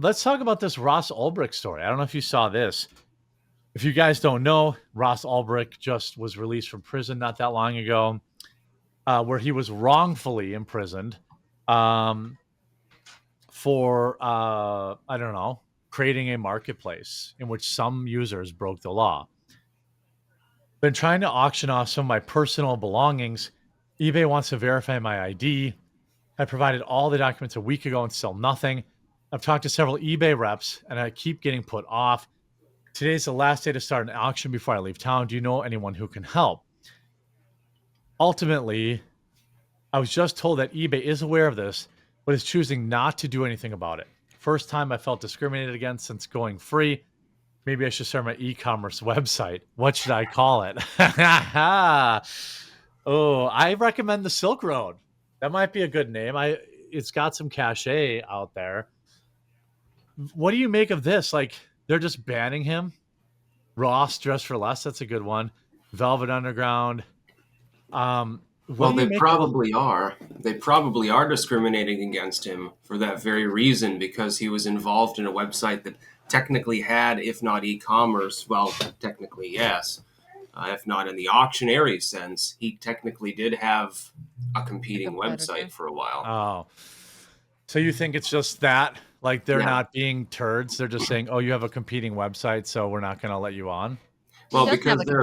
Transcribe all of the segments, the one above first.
let's talk about this Ross Ulbricht story. I don't know if you saw this. If you guys don't know, Ross Ulbricht just was released from prison not that long ago, where he was wrongfully imprisoned for, I don't know, creating a marketplace in which some users broke the law. Been trying to auction off some of my personal belongings. eBay wants to verify my ID. I provided all the documents a week ago and still nothing. I've talked to several eBay reps and I keep getting put off. Today's the last day to start an auction before I leave town. Do you know anyone who can help? Ultimately, I was just told that eBay is aware of this, but is choosing not to do anything about it. First time I felt discriminated against since going free. Maybe I should start my e-commerce website. What should I call it? Oh, I recommend the Silk Road. That might be a good name. It's got some cachet out there. What do you make of this? Like, they're just banning him. Ross Dress for Less, that's a good one. Velvet Underground. Well, they probably are. They probably are discriminating against him for that very reason, because he was involved in a website that technically had, if not e-commerce, well, technically yes, if not in the auctioneering sense, he technically did have a competing website for a while. Oh, so you think it's just that? Like, they're not being turds. They're just saying, oh, you have a competing website, so we're not going to let you on. Well, because they're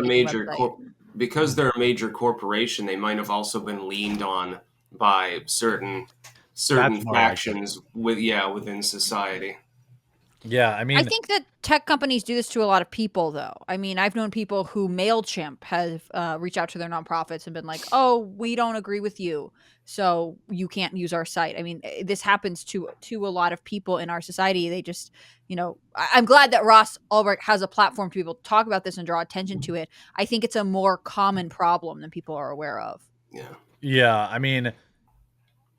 a major corporation, they might have also been leaned on by certain factions within society. Yeah, I mean, I think that tech companies do this to a lot of people, though. I mean, I've known people who MailChimp have reached out to their nonprofits and been like, oh, we don't agree with you, so you can't use our site. I mean, this happens to a lot of people in our society. They just, I'm glad that Ross Ulbricht has a platform to be able to talk about this and draw attention to it. I think it's a more common problem than people are aware of. Yeah, I mean,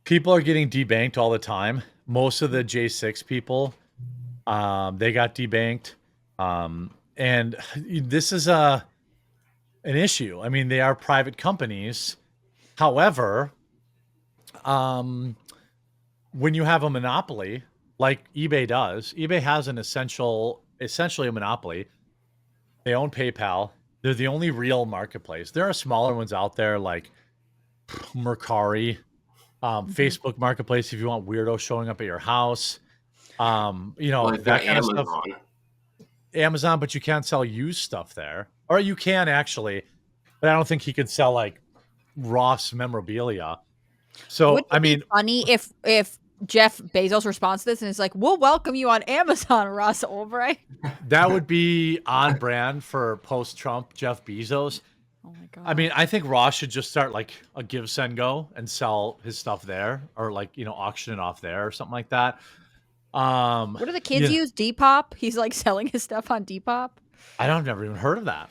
people are getting debanked all the time. Most of the J6 people, they got debanked. And this is an issue. I mean, they are private companies. However, when you have a monopoly like eBay does, eBay has essentially a monopoly. They own PayPal. They're the only real marketplace. There are smaller ones out there like Mercari, Facebook Marketplace if you want weirdos showing up at your house. That kind of stuff. Amazon, but you can't sell used stuff there. Or you can actually, but I don't think he could sell like Ross memorabilia. So Wouldn't it be funny if Jeff Bezos responds to this and is like, we'll welcome you on Amazon, Ross Ulbricht? That would be on brand for post-Trump Jeff Bezos. Oh my God. I mean, I think Ross should just start like a Give Send Go and sell his stuff there, or like, auction it off there or something like that. What do the kids use? Depop? He's like selling his stuff on Depop? I've never even heard of that.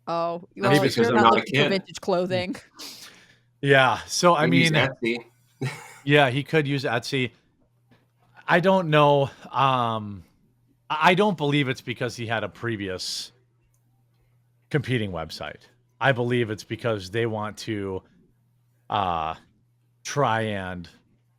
Oh, maybe because I'm not a kid. Vintage clothing. Yeah. So I mean, Etsy. Yeah, he could use Etsy. I don't know. I don't believe it's because he had a previous competing website. I believe it's because they want to try and,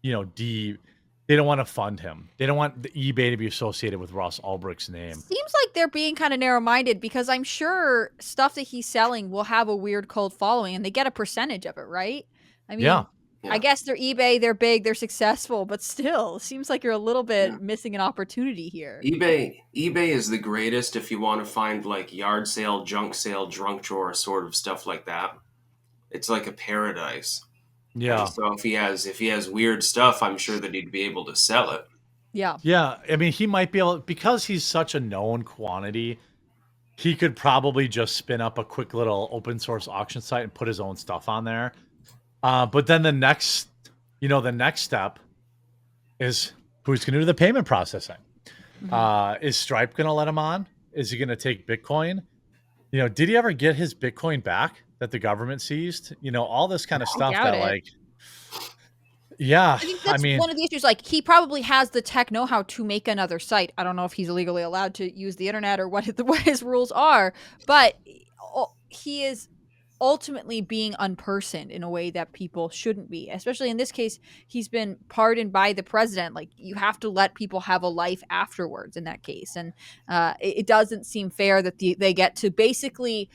they don't want to fund him. They don't want the eBay to be associated with Ross Ulbricht's name. Seems like they're being kind of narrow-minded, because I'm sure stuff that he's selling will have a weird cult following, and they get a percentage of it, right? I mean, I guess they're eBay, they're big, they're successful, but still, it seems like you're a little bit missing an opportunity here. eBay is the greatest if you want to find like yard sale, junk sale, drunk drawer sort of stuff like that. It's like a paradise. Yeah. So if he has weird stuff, I'm sure that he'd be able to sell it. Yeah. Yeah. I mean, he might be able, because he's such a known quantity, he could probably just spin up a quick little open source auction site and put his own stuff on there. But then the next step is who's going to do the payment processing. Is Stripe going to let him on? Is he going to take Bitcoin? Did he ever get his Bitcoin back that the government seized? All this kind of stuff that like, yeah. I think that's one of the issues. Like, he probably has the tech know-how to make another site. I don't know if he's legally allowed to use the internet or what his rules are, but he is ultimately being unpersoned in a way that people shouldn't be. Especially in this case, he's been pardoned by the president. Like, you have to let people have a life afterwards in that case. And it doesn't seem fair that they get to basically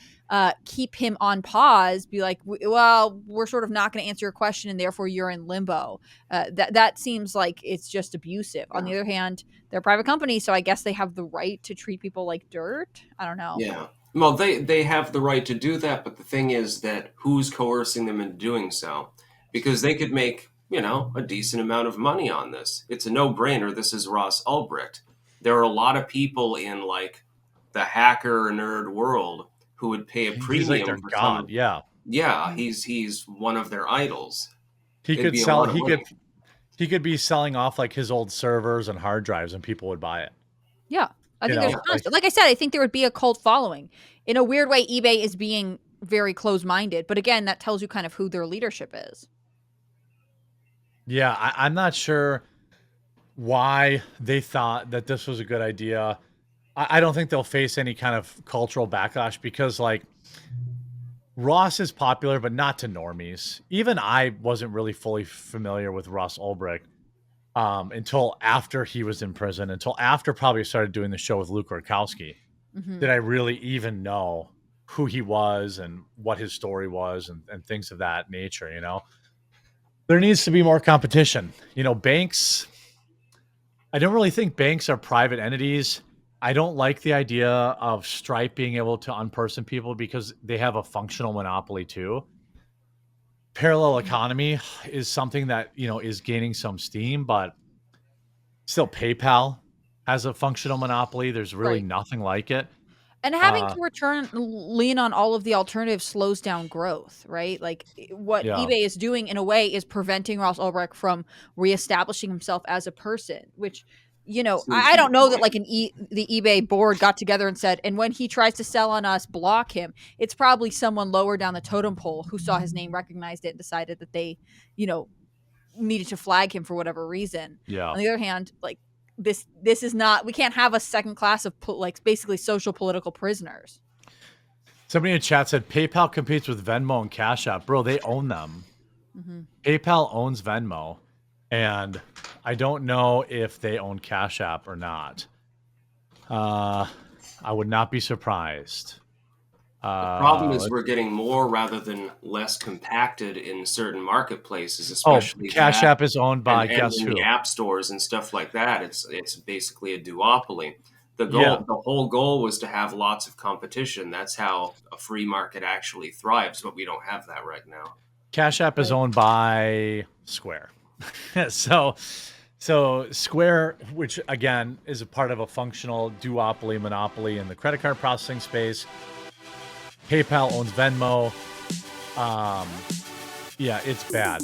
keep him on pause, be like, well, we're sort of not going to answer your question and therefore you're in limbo. That seems like it's just abusive. On the other hand, they're a private company, so I guess they have the right to treat people like dirt. I don't know. Yeah. Well, they have the right to do that, but the thing is that who's coercing them into doing so? Because they could make, a decent amount of money on this. It's a no-brainer. This is Ross Ulbricht. There are a lot of people in, like, the hacker nerd world who would pay a premium He's like their for god. Yeah. Yeah, he's one of their idols. He could sell. He could be selling off like his old servers and hard drives, and people would buy it. Yeah. I think like I said, I think there would be a cult following. In a weird way, eBay is being very close-minded. But again, that tells you kind of who their leadership is. Yeah, I'm not sure why they thought that this was a good idea. I don't think they'll face any kind of cultural backlash because, like, Ross is popular, but not to normies. Even I wasn't really fully familiar with Ross Ulbricht until after he was in prison, until after probably started doing the show with Luke Rukowski. Did I really even know who he was and what his story was and things of that nature, There needs to be more competition. Banks, I don't really think banks are private entities. I don't like the idea of Stripe being able to unperson people because they have a functional monopoly too. Parallel economy is something that, is gaining some steam, but still PayPal has a functional monopoly. There's really nothing like it. And having to lean on all of the alternatives slows down growth, right? Like, what eBay is doing in a way is preventing Ross Ulbricht from reestablishing himself as a person, which, I don't know that like the eBay board got together and said, and when he tries to sell on us, block him. It's probably someone lower down the totem pole who saw his name, recognized it, and decided that they, needed to flag him for whatever reason. Yeah. On the other hand, like, this is not, we can't have a second class of like basically social political prisoners. Somebody in chat said PayPal competes with Venmo and Cash App. Bro, they own them. PayPal owns Venmo, and I don't know if they own Cash App or not. I would not be surprised. The problem is we're getting more rather than less compacted in certain marketplaces, especially Cash App is owned by guess who? The app stores and stuff like that. It's basically a duopoly. The whole goal was to have lots of competition. That's how a free market actually thrives, but we don't have that right now. Cash App is owned by Square. So Square, which again is a part of a functional duopoly monopoly in the credit card processing space. PayPal owns Venmo. Yeah, it's bad.